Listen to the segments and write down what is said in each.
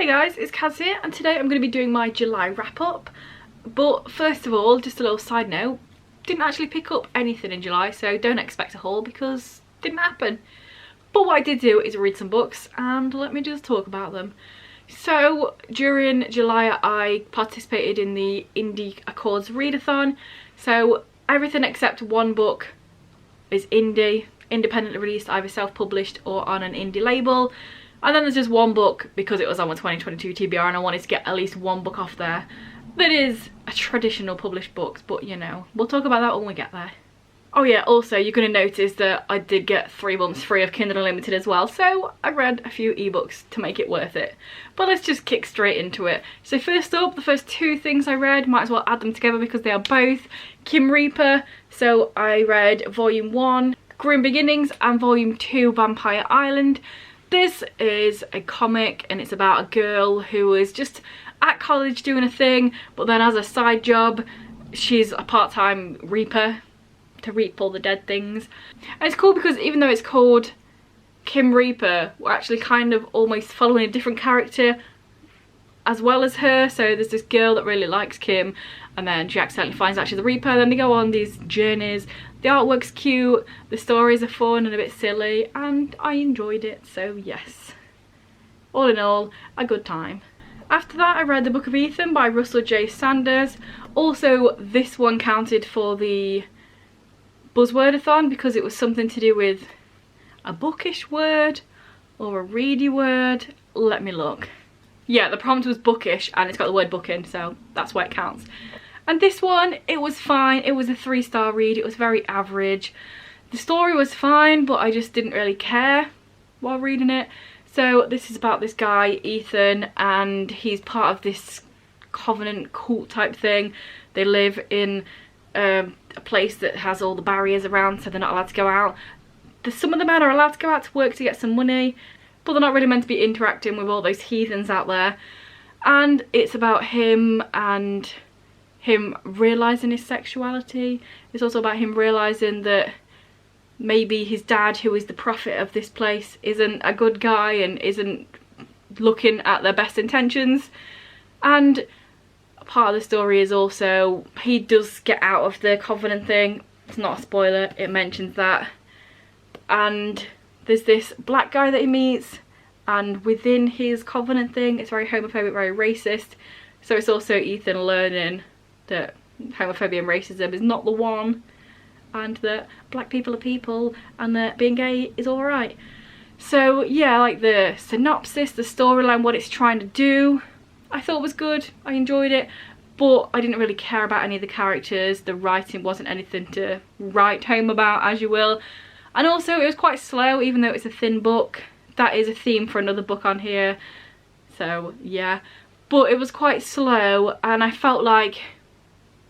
Hey guys, it's Kaz here, and today I'm going to be doing my July wrap up. But first of all, just a little side note, didn't actually pick up anything in July, so don't expect a haul because it didn't happen. But what I did do is read some books, and let me just talk about them. So during July I participated in the Indie Accords Readathon, so everything except one book is indie, independently released, either self-published or on an indie label. And then there's just one book, because it was on my 2022 TBR and I wanted to get at least one book off there that is a traditional published book, but you know, we'll talk about that when we get there. Oh yeah, also you're going to notice that I did get 3 months free of Kindle Unlimited as well, so I read a few ebooks to make it worth it. But let's just kick straight into it. So first up, the first 2 things I read, might as well add them together because they are both Kim Reaper. So I read Volume 1, Grim Beginnings, and Volume 2, Vampire Island. This is a comic and it's about a girl who is just at college doing a thing, but then as a side job she's a part-time reaper to reap all the dead things. And it's cool because even though it's called Kim Reaper, we're actually kind of almost following a different character as well as her. So there's this girl that really likes Kim, and then she accidentally finds out she's a reaper. Then they go on these journeys. The artwork's cute, the stories are fun and a bit silly, and I enjoyed it, so yes. All in all, a good time. After that I read The Book of Ethan by Russell J. Sanders. Also this one counted for the Buzzwordathon because it was something to do with a bookish word or a ready word. Let me look. Yeah, the prompt was bookish and it's got the word book in, so that's why it counts. And this one, it was fine. It was a 3-star read. It was very average. The story was fine, but I just didn't really care while reading it. So this is about this guy, Ethan, and he's part of this covenant cult type thing. They live in a place that has all the barriers around, so they're not allowed to go out. Some of the men are allowed to go out to work to get some money, but they're not really meant to be interacting with all those heathens out there. And it's about him and him realising his sexuality. It's also about him realising that maybe his dad, who is the prophet of this place, isn't a good guy and isn't looking at their best intentions. And part of the story is also he does get out of the covenant thing. It's not a spoiler, it mentions that. And there's this black guy that he meets, and within his covenant thing it's very homophobic, very racist. So it's also Ethan learning that homophobia and racism is not the one, and that black people are people, and that being gay is alright. So yeah, like the synopsis, the storyline, what it's trying to do, I thought was good. I enjoyed it, but I didn't really care about any of the characters. The writing wasn't anything to write home about, as you will. And also it was quite slow, even though it's a thin book. That is a theme for another book on here, so yeah. But it was quite slow, and I felt like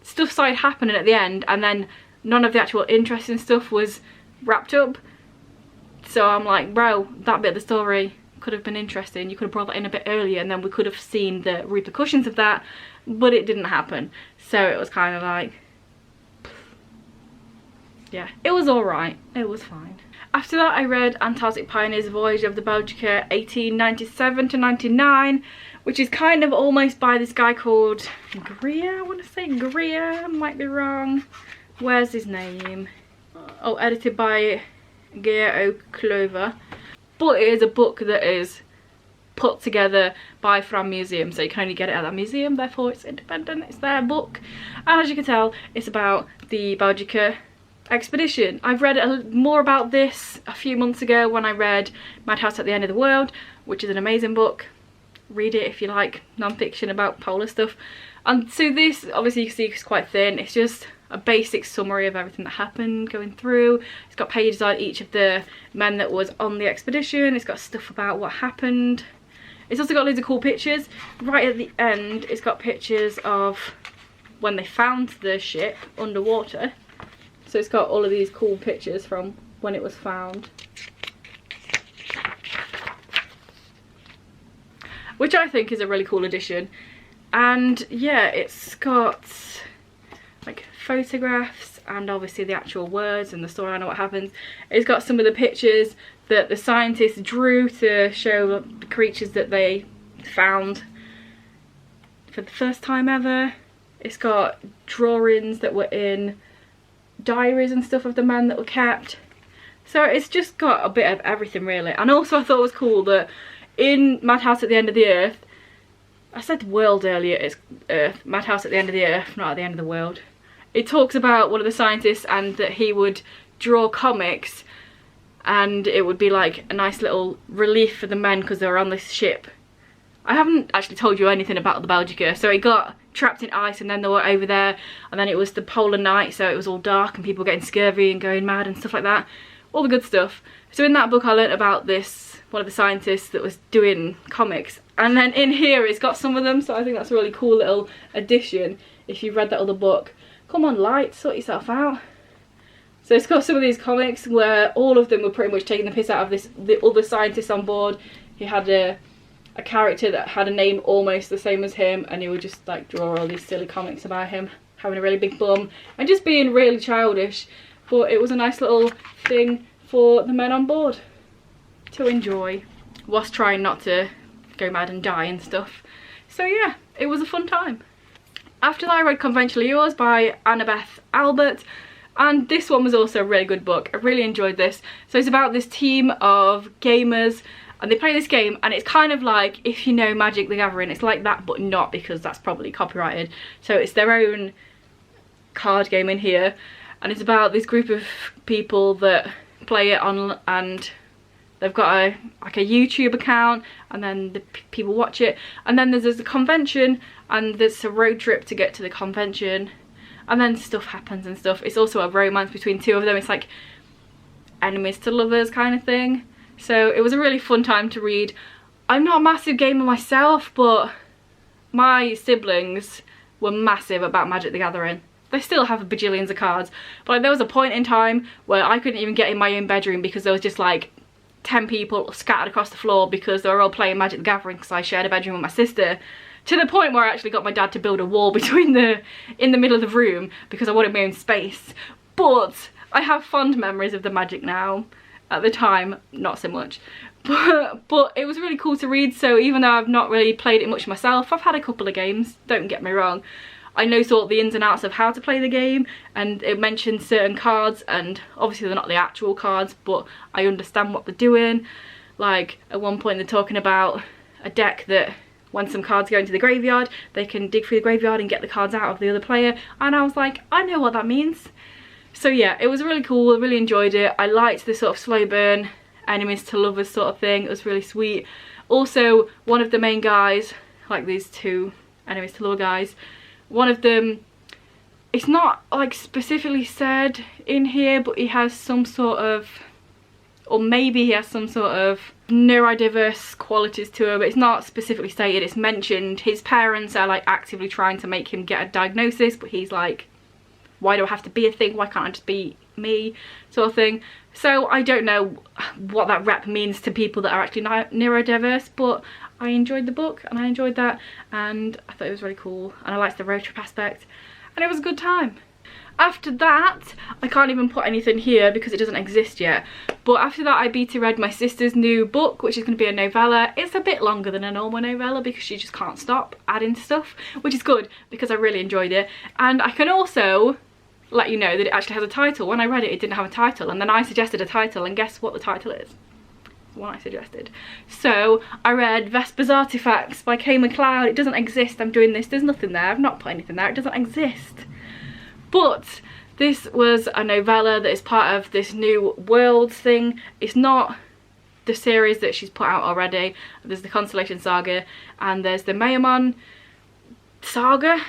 stuff started happening at the end and then none of the actual interesting stuff was wrapped up. So I'm like, bro, that bit of the story could have been interesting. You could have brought that in a bit earlier and then we could have seen the repercussions of that, but it didn't happen. So it was kind of like, yeah, it was alright, it was fine. After that I read Antarctica Pioneer's Voyage of the Belgica 1897 to 99, which is kind of almost by this guy called Greer, I want to say Greer, might be wrong. Where's his name? Oh, edited by Geir O'Clover. But it is a book that is put together by Fram Museum, so you can only get it at that museum, therefore it's independent, it's their book. And as you can tell, it's about the Belgica expedition. I've read more about this a few months ago when I read Madhouse at the End of the World, which is an amazing book. Read it if you like non-fiction about polar stuff. And so this, obviously you can see it's quite thin. It's just a basic summary of everything that happened going through. It's got pages on each of the men that was on the expedition. It's got stuff about what happened. It's also got loads of cool pictures. Right at the end, it's got pictures of when they found the ship underwater. So it's got all of these cool pictures from when it was found, which I think is a really cool addition. And yeah, it's got like photographs and obviously the actual words and the storyline of what happens. It's got some of the pictures that the scientists drew to show the creatures that they found for the first time ever. It's got drawings that were in diaries and stuff of the men that were kept. So it's just got a bit of everything really. And also I thought it was cool that in Madhouse at the End of the Earth, I said world earlier, it's Earth, Madhouse at the End of the Earth, not at the end of the world. It talks about one of the scientists and that he would draw comics and it would be like a nice little relief for the men because they were on this ship. I haven't actually told you anything about the Belgica. So it got trapped in ice and then they were over there and then it was the polar night, so it was all dark and people getting scurvy and going mad and stuff like that. All the good stuff. So in that book I learnt about this, one of the scientists that was doing comics, and then in here it's got some of them, so I think that's a really cool little addition if you've read that other book. Come on Light, sort yourself out. So it's got some of these comics where all of them were pretty much taking the piss out of the other scientist on board. He had a character that had a name almost the same as him and he would just like draw all these silly comics about him having a really big bum and just being really childish, but it was a nice little thing for the men on board to enjoy whilst trying not to go mad and die and stuff. So yeah, it was a fun time. After that I read Conventionally Yours by Annabeth Albert, and this one was also a really good book. I really enjoyed this. So it's about this team of gamers and they play this game and it's kind of like, if you know Magic the Gathering, it's like that but not, because that's probably copyrighted. So it's their own card game in here and it's about this group of people that play it on, and they've got a YouTube account and then the people watch it, and then there's a convention and there's a road trip to get to the convention and then stuff happens and stuff. It's also a romance between two of them. It's like enemies to lovers kind of thing. So it was a really fun time to read. I'm not a massive gamer myself, but my siblings were massive about Magic the Gathering. They still have bajillions of cards, but like, there was a point in time where I couldn't even get in my own bedroom because there was just like 10 people scattered across the floor because they were all playing Magic the Gathering because I shared a bedroom with my sister, to the point where I actually got my dad to build a wall between in the middle of the room because I wanted my own space. But I have fond memories of the Magic now. At the time, not so much. But it was really cool to read, so even though I've not really played it much myself, I've had a couple of games, don't get me wrong. I know sort of the ins and outs of how to play the game, and it mentions certain cards, and obviously they're not the actual cards, but I understand what they're doing. Like, at one point they're talking about a deck that when some cards go into the graveyard, they can dig through the graveyard and get the cards out of the other player, and I was like, I know what that means. So yeah, it was really cool, I really enjoyed it. I liked the sort of slow burn, enemies to lovers sort of thing, it was really sweet. Also, one of the main guys, like these two enemies to lover guys, one of them, it's not like specifically said in here, but he has some sort of, or maybe he has some sort of neurodiverse qualities to him, but it's not specifically stated, it's mentioned. His parents are like actively trying to make him get a diagnosis, but he's like, why do I have to be a thing? Why can't I just be me? Sort of thing. So I don't know what that rep means to people that are actually neurodiverse, but I enjoyed the book and I enjoyed that and I thought it was really cool and I liked the road trip aspect and it was a good time. After that, I can't even put anything here because it doesn't exist yet, but after that I beta read my sister's new book, which is going to be a novella. It's a bit longer than a normal novella because she just can't stop adding stuff, which is good because I really enjoyed it. And I can also let you know that it actually has a title. When I read it, it didn't have a title, and then I suggested a title, and guess what the title is? The one I suggested. So I read Vespers Artifacts by Kay MacLeod. It doesn't exist. I'm doing this. There's nothing there. I've not put anything there. It doesn't exist. But this was a novella that is part of this new Worlds thing. It's not the series that she's put out already. There's the Constellation Saga and there's the Mayamon Saga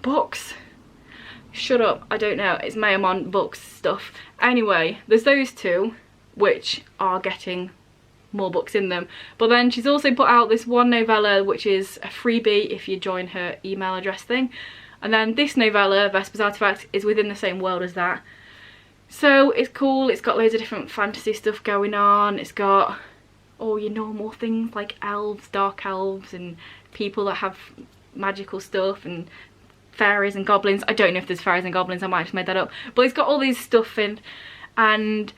books. Shut up, I don't know. It's Mayamon books stuff. Anyway, there's those two which are getting more books in them. But then she's also put out this one novella which is a freebie if you join her email address thing. And then this novella, Vespers Artifacts, is within the same world as that. So it's cool, it's got loads of different fantasy stuff going on. It's got all your normal things like elves, dark elves, and people that have magical stuff, and fairies and goblins. I don't know if there's fairies and goblins, I might have just made that up. But it's got all these stuff in, and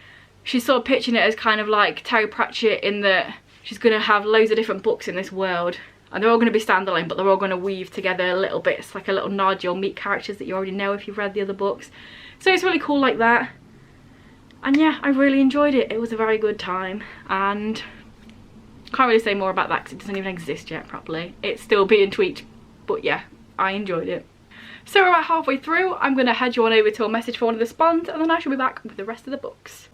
she's sort of pitching it as kind of like Terry Pratchett in that she's going to have loads of different books in this world. and they're all going to be standalone, but they're all going to weave together little bits, like a little nod. You'll meet characters that you already know if you've read the other books. So it's really cool like that. And yeah, I really enjoyed it. It was a very good time, and can't really say more about that because it doesn't even exist yet properly. It's still being tweaked, but yeah, I enjoyed it. So we're about halfway through. I'm going to head you on over to a message for one of the spawns, and then I shall be back with the rest of the books.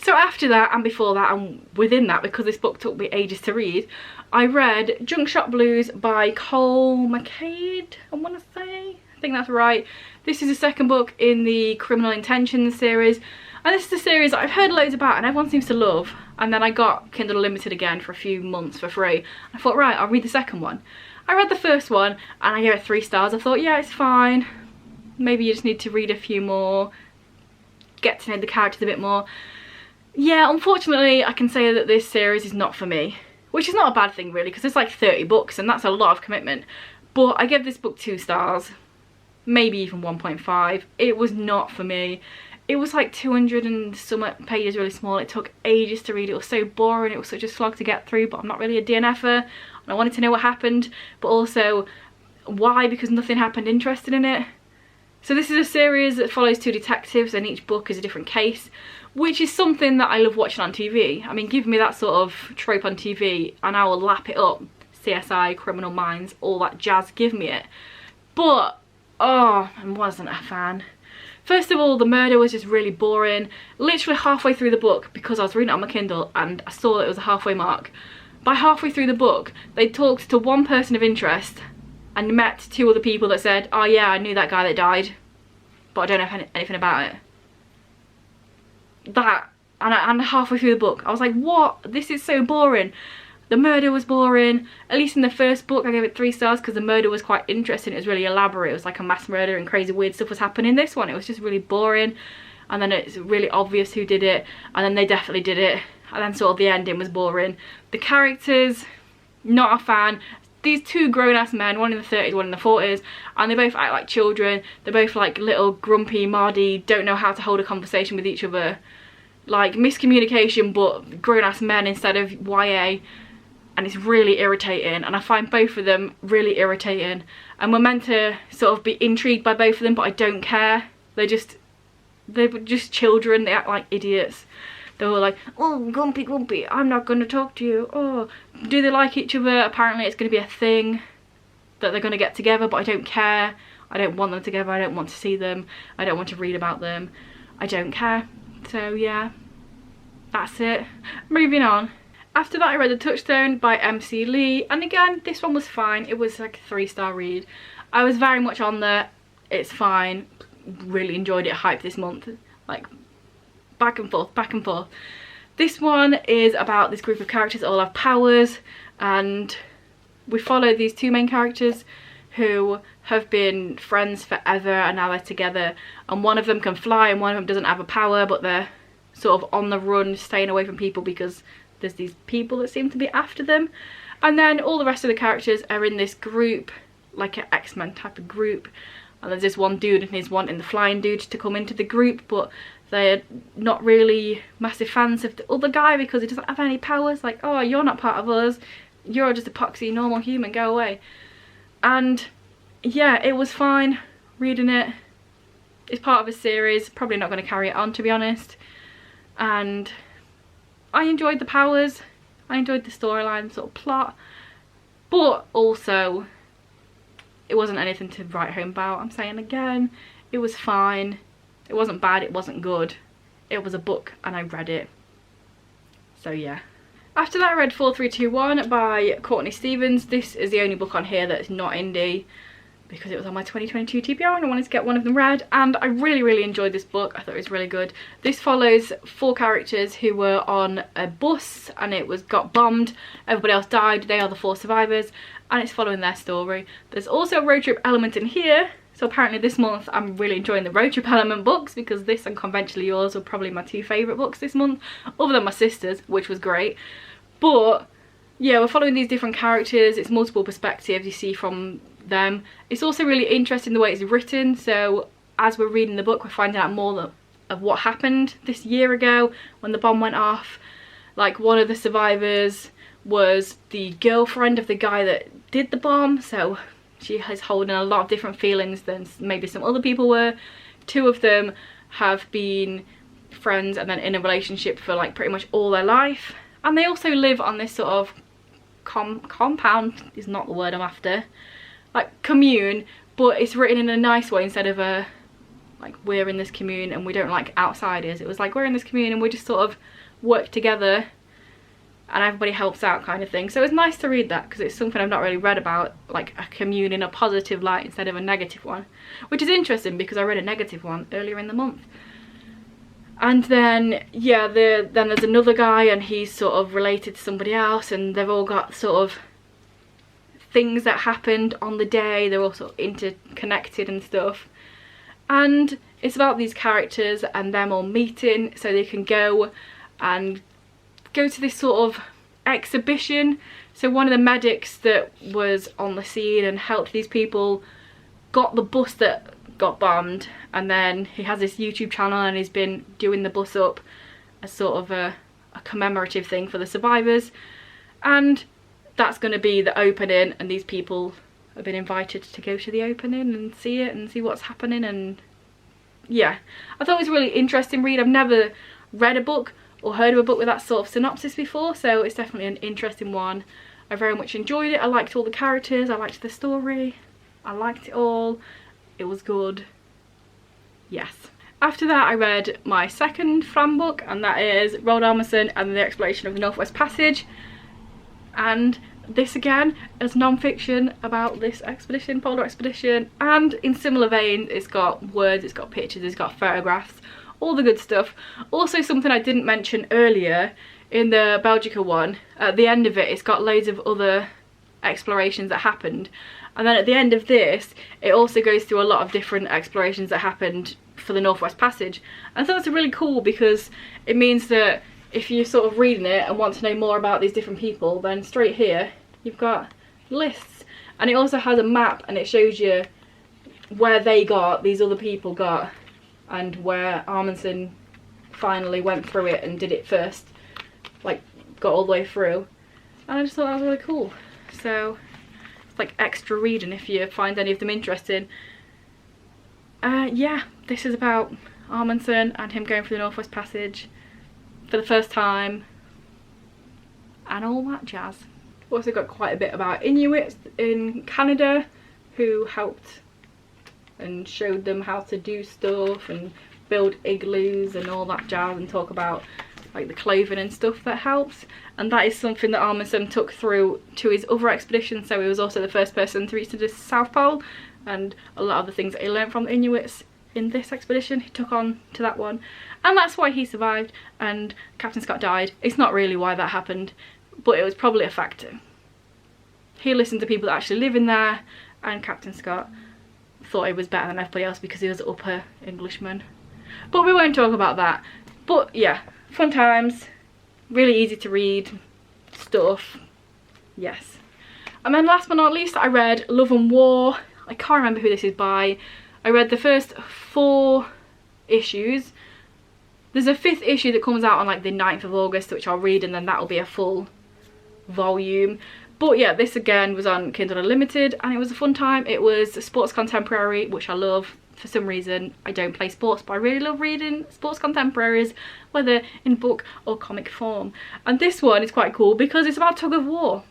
So after that, and before that, and within that, because this book took me ages to read, I read Junkshot Blues by Cole McCade, I want to say. I think that's right. This is the second book in the Criminal Intentions series. And this is a series that I've heard loads about and everyone seems to love. And then I got Kindle Unlimited again for a few months for free. I thought, right, I'll read the second one. I read the first one and I gave it 3 stars. I thought, yeah, it's fine. Maybe you just need to read a few more, get to know the characters a bit more. Yeah, unfortunately, I can say that this series is not for me, which is not a bad thing really, because it's like 30 books and that's a lot of commitment. But I gave this book 2 stars, maybe even 1.5. It was not for me. It was like 200 and some pages, really small. It took ages to read. It was so boring. It was such a slog to get through, but I'm not really a DNFer and I wanted to know what happened, but also why, because nothing happened interesting in it. So this is a series that follows 2 detectives and each book is a different case, which is something that I love watching on TV. I mean, give me that sort of trope on TV and I will lap it up. CSI, Criminal Minds, all that jazz, give me it. But, oh, I wasn't a fan. First of all, the murder was just really boring. Literally halfway through the book, because I was reading it on my Kindle and I saw that it was a halfway mark. By halfway through the book, they talked to one person of interest and met 2 other people that said, oh yeah, I knew that guy that died, but I don't know anything about it. That, and halfway through the book, I was like, what? This is so boring. The murder was boring. At least in the first book, I gave it 3 stars because the murder was quite interesting. It was really elaborate. It was like a mass murder and crazy weird stuff was happening. This one, it was just really boring. And then it's really obvious who did it. And then they definitely did it. And then sort of the ending was boring. The characters, not a fan. These 2 grown-ass men, one in the 30s, one in the 40s, and they both act like children. They're both like little grumpy, mardy, don't know how to hold a conversation with each other. Like miscommunication, but grown-ass men instead of YA. And it's really irritating, and I find both of them really irritating. And we're meant to sort of be intrigued by both of them, but I don't care. They're just children. They act like idiots. They were like, oh, grumpy, I'm not going to talk to you. Oh, do they like each other? Apparently it's going to be a thing that they're going to get together, but I don't care. I don't want them together. I don't want to see them. I don't want to read about them. I don't care. So yeah, that's it. Moving on. After that I read The Touchstone by MC Lee, and again, this one was fine. It was like a 3-star read. I was very much on there. It's fine. Really enjoyed it. Hyped this month. Like, back and forth, back and forth. This one is about this group of characters that all have powers, and we follow these 2 main characters who have been friends forever and now they're together, and one of them can fly and one of them doesn't have a power, but they're sort of on the run, staying away from people because there's these people that seem to be after them. And then all the rest of the characters are in this group, like an X-Men type of group, and there's this one dude and he's wanting the flying dude to come into the group, but they're not really massive fans of the other guy because he doesn't have any powers. Like, oh, you're not part of us, you're just a poxy normal human, go away. And yeah, it was fine reading it. It's part of a series, probably not going to carry it on, to be honest. And I enjoyed the powers, I enjoyed the storyline, sort of plot, but also it wasn't anything to write home about. I'm saying again, it was fine. It wasn't bad, it wasn't good. It was a book and I read it. So yeah. After that I read 4321 by Courtney Stevens. This is the only book on here that's not indie, because it was on my 2022 TBR and I wanted to get one of them read, and I really enjoyed this book. I thought it was really good. This follows 4 characters who were on a bus and it got bombed. Everybody else died. They are the 4 survivors, and it's following their story. There's also a road trip element in here. So apparently this month I'm really enjoying the road trip element books, because this and Conventionally Yours are probably my 2 favourite books this month, other than my sister's, which was great. But yeah, we're following these different characters. It's multiple perspectives you see from them. It's also really interesting the way it's written. So as we're reading the book, we're finding out more of what happened this year ago when the bomb went off. Like, one of the survivors was the girlfriend of the guy that did the bomb, so she is holding a lot of different feelings than maybe some other people were. 2 of them have been friends and then in a relationship for like pretty much all their life, and they also live on this sort of compound is not the word I'm after, like commune, but it's written in a nice way instead of a like we're in this commune and we don't like outsiders. It was like we're in this commune and we just sort of work together and everybody helps out kind of thing. So it's nice to read that, because it's something I've not really read about, like a commune in a positive light instead of a negative one, which is interesting because I read a negative one earlier in the month. And then yeah, then there's another guy and he's sort of related to somebody else, and they've all got sort of things that happened on the day. They're all sort of interconnected and stuff, and it's about these characters and them all meeting so they can go to this sort of exhibition. So one of the medics that was on the scene and helped these people got the bus that got bombed, and then he has this YouTube channel and he's been doing the bus up as sort of a commemorative thing for the survivors, and that's going to be the opening, and these people have been invited to go to the opening and see it and see what's happening. And yeah, I thought it was a really interesting read. I've never read a book or heard of a book with that sort of synopsis before, so it's definitely an interesting one. I very much enjoyed it. I liked all the characters, I liked the story, I liked it all. It was good. Yes. After that I read my second fan book, and that is Roald Elmerson and the Exploration of the Northwest Passage. And this again is non-fiction about this expedition, polar expedition, and in similar vein, it's got words, it's got pictures, it's got photographs, all the good stuff. Also, something I didn't mention earlier in the Belgica one, at the end of it, it's got loads of other explorations that happened, and then at the end of this it also goes through a lot of different explorations that happened for the Northwest Passage. And I thought it's really cool because it means that if you're sort of reading it and want to know more about these different people, then straight here you've got lists, and it also has a map and it shows you where these other people got, and where Amundsen finally went through it and did it first, like got all the way through. And I just thought that was really cool. So it's like extra reading if you find any of them interesting. Yeah, this is about Amundsen and him going through the Northwest Passage for the first time and all that jazz. Also got quite a bit about Inuits in Canada who helped and showed them how to do stuff and build igloos and all that jazz, and talk about like the clothing and stuff that helps. And that is something that Amundsen took through to his other expedition, so he was also the first person to reach the South Pole, and a lot of the things that he learned from the Inuits in this expedition he took on to that one, and that's why he survived and Captain Scott died. It's not really why that happened, but it was probably a factor. He listened to people that actually live in there, and Captain Scott thought he was better than everybody else because he was an upper Englishman. But we won't talk about that. But yeah, fun times, really easy to read stuff, yes. And then last but not least, I read Love and War. I can't remember who this is by. I read the first 4 issues. There's a 5th issue that comes out on like the 9th of August, which I'll read, and then that'll be a full volume. But yeah, this again was on Kindle Unlimited and it was a fun time. It was sports contemporary, which I love. For some reason I don't play sports, but I really love reading sports contemporaries, whether in book or comic form. And this one is quite cool because it's about tug of war.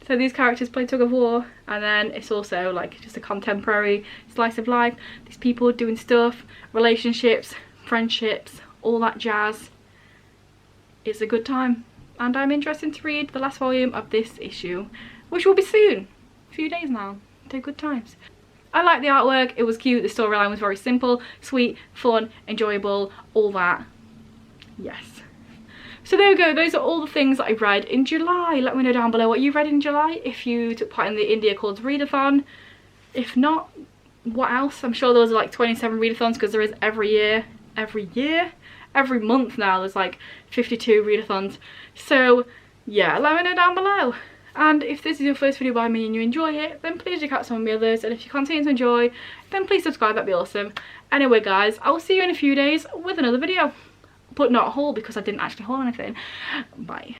So these characters play tug of war, and then it's also like just a contemporary slice of life. These people doing stuff, relationships, friendships, all that jazz. It's a good time, and I'm interested to read the last volume of this issue, which will be soon. A few days now. They're good times. I like the artwork, it was cute, the storyline was very simple, sweet, fun, enjoyable, all that. Yes. So there we go, those are all the things that I read in July. Let me know down below what you read in July, if you took part in the India Accords Readathon. If not, what else? I'm sure those are like 27 readathons, because there is every month now there's like 52 readathons. So yeah, let me know down below. And if this is your first video by me and you enjoy it, then please check out some of my others, and if you continue to enjoy, then please subscribe, that'd be awesome. Anyway guys, I will see you in a few days with another video, but not a haul because I didn't actually haul anything. Bye.